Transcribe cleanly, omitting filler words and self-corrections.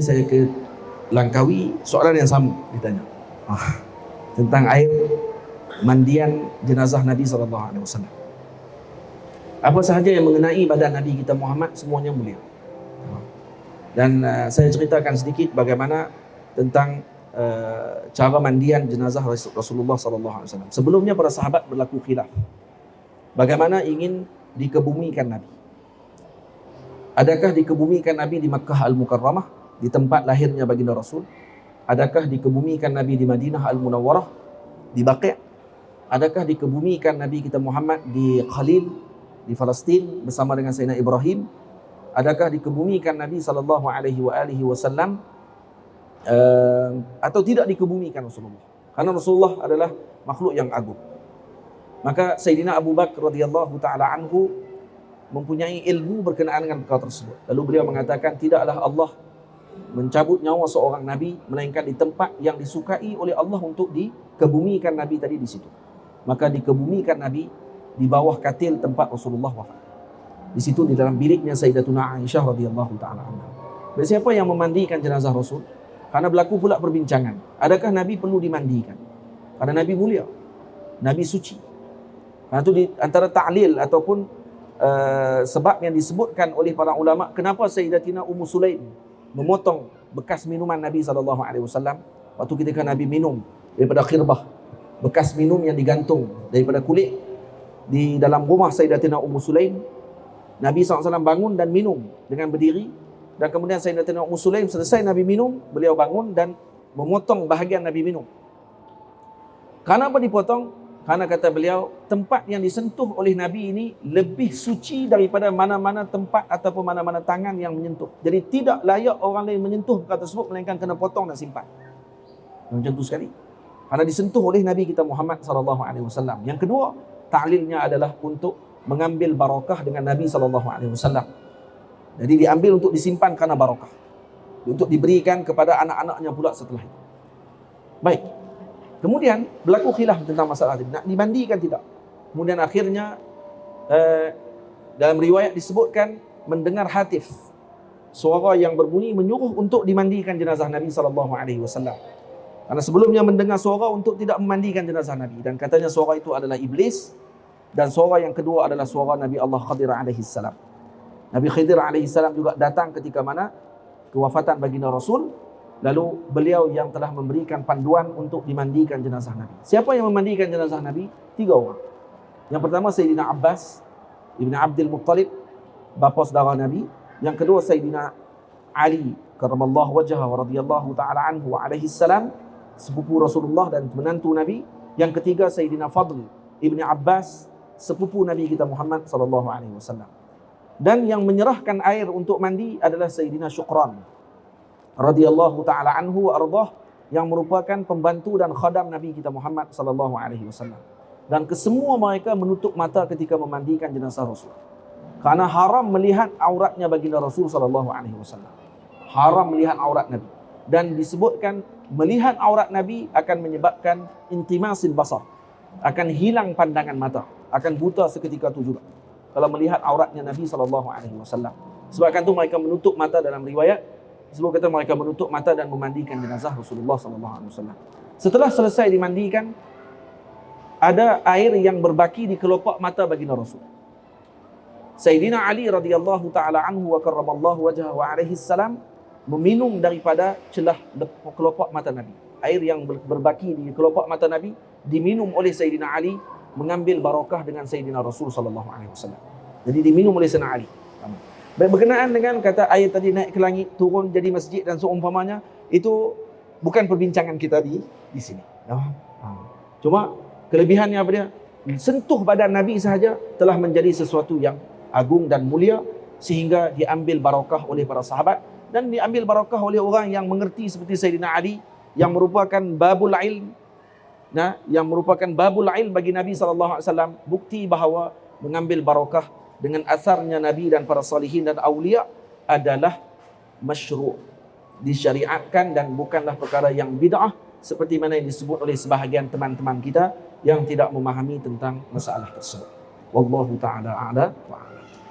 ini saya ke Langkawi, soalan yang sama ditanya tentang air mandian jenazah Nabi SAW. Apa sahaja yang mengenai badan Nabi kita Muhammad, semuanya mulia. Dan saya ceritakan sedikit bagaimana tentang cara mandian jenazah Rasulullah SAW. Sebelumnya para sahabat berlaku khilaf bagaimana ingin dikebumikan Nabi. Adakah dikebumikan Nabi di Makkah Al-Mukarramah, di tempat lahirnya baginda Rasul? Adakah dikebumikan Nabi di Madinah Al-Munawwarah, di Baqi'? Adakah dikebumikan Nabi kita Muhammad di Khalil, di Palestin bersama dengan Sayyidina Ibrahim? Adakah dikebumikan Nabi SAW atau tidak dikebumikan Rasulullah? Karena Rasulullah adalah makhluk yang agung. Maka Sayyidina Abu Bakar radhiyallahu ta'ala anhu mempunyai ilmu berkenaan dengan perkara tersebut. Lalu beliau mengatakan, tidaklah Allah mencabut nyawa seorang Nabi melainkan di tempat yang disukai oleh Allah untuk dikebumikan Nabi tadi di situ. Maka dikebumikan Nabi di bawah katil tempat Rasulullah wafat. Di situ di dalam biliknya Sayyidatuna Aisyah radhiyallahu ta'ala anha. Siapa yang memandikan jenazah Rasul? Karena berlaku pula perbincangan. Adakah Nabi perlu dimandikan? Karena Nabi mulia, Nabi suci. Karena itu di antara ta'lil ataupun sebab yang disebutkan oleh para ulama, kenapa Sayyidatina Ummu Sulaim memotong bekas minuman Nabi SAW waktu ketika Nabi minum daripada khirbah, bekas minum yang digantung daripada kulit di dalam rumah Sayyidatina Ummu Sulaim. Nabi SAW bangun dan minum dengan berdiri, dan kemudian Sayyidatina Ummu Sulaim selesai Nabi minum, beliau bangun dan memotong bahagian Nabi minum. Kenapa dipotong? Karena kata beliau, tempat yang disentuh oleh Nabi ini lebih suci daripada mana-mana tempat ataupun mana-mana tangan yang menyentuh. Jadi tidak layak orang lain menyentuh perkara tersebut melainkan kena potong dan simpan. Macam tu sekali. Karena disentuh oleh Nabi kita Muhammad SAW. Yang kedua, ta'lilnya adalah untuk mengambil barakah dengan Nabi SAW. Jadi diambil untuk disimpan karena barakah, untuk diberikan kepada anak-anaknya pula setelah itu. Baik. Kemudian berlaku khilaf tentang masalah ini, nak dimandikan tidak. Kemudian akhirnya dalam riwayat disebutkan mendengar hatif, suara yang berbunyi menyuruh untuk dimandikan jenazah Nabi SAW. Karena sebelumnya mendengar suara untuk tidak memandikan jenazah Nabi, dan katanya suara itu adalah iblis. Dan suara yang kedua adalah suara Nabi Allah Khadir alaihissalam. Nabi Khidir alaihissalam juga datang ketika mana kewafatan baginda Rasul. Lalu beliau yang telah memberikan panduan untuk dimandikan jenazah Nabi. Siapa yang memandikan jenazah Nabi? 3 orang. Yang pertama Sayyidina Abbas Ibn Abdul Muttalib, bapa saudara Nabi. Yang kedua Sayyidina Ali karramallahu wajhahu wa radhiyallahu ta'ala anhu wa alaihi salam, sepupu Rasulullah dan menantu Nabi. Yang ketiga Sayyidina Fadl Ibn Abbas, sepupu Nabi kita Muhammad SAW. Dan yang menyerahkan air untuk mandi adalah Sayyidina Syukran radhiyallahu ta'ala anhu wa ardah, yang merupakan pembantu dan khadam Nabi kita Muhammad SAW. Dan kesemua mereka menutup mata ketika memandikan jenazah Rasul. Karena haram melihat auratnya baginda Rasul SAW. Haram melihat aurat Nabi. Dan disebutkan melihat aurat Nabi akan menyebabkan intimasil basar, akan hilang pandangan mata, akan buta seketika itu juga kalau melihat auratnya Nabi SAW. Sebabkan itu mereka menutup mata. Dalam riwayat sebab kata mereka menutup mata dan memandikan jenazah Rasulullah SAW. Setelah selesai dimandikan, ada air yang berbaki di kelopak mata baginda Rasul. Sayyidina Ali radhiyallahu ta'ala anhu wa karramallahu wajhahu wa alaihi salam meminum daripada celah kelopak mata Nabi. Air yang berbaki di kelopak mata Nabi diminum oleh Sayyidina Ali, mengambil barakah dengan Sayyidina Rasul SAW. Jadi diminum oleh Sayyidina Ali. Berkenaan dengan kata air tadi naik ke langit, turun jadi masjid dan seumpamanya, itu bukan perbincangan kita di sini. Cuma kelebihannya apa dia? Sentuh badan Nabi sahaja telah menjadi sesuatu yang agung dan mulia, sehingga diambil barakah oleh para sahabat dan diambil barakah oleh orang yang mengerti seperti Sayyidina Ali, yang merupakan babul ilm, yang merupakan babul ilm bagi Nabi SAW. Bukti bahawa mengambil barakah dengan asarnya Nabi dan para salihin dan awliya adalah masyru', disyariatkan, dan bukanlah perkara yang bid'ah seperti mana yang disebut oleh sebahagian teman-teman kita yang tidak memahami tentang masalah tersebut. Wallahu ta'ala a'la wa a'lam.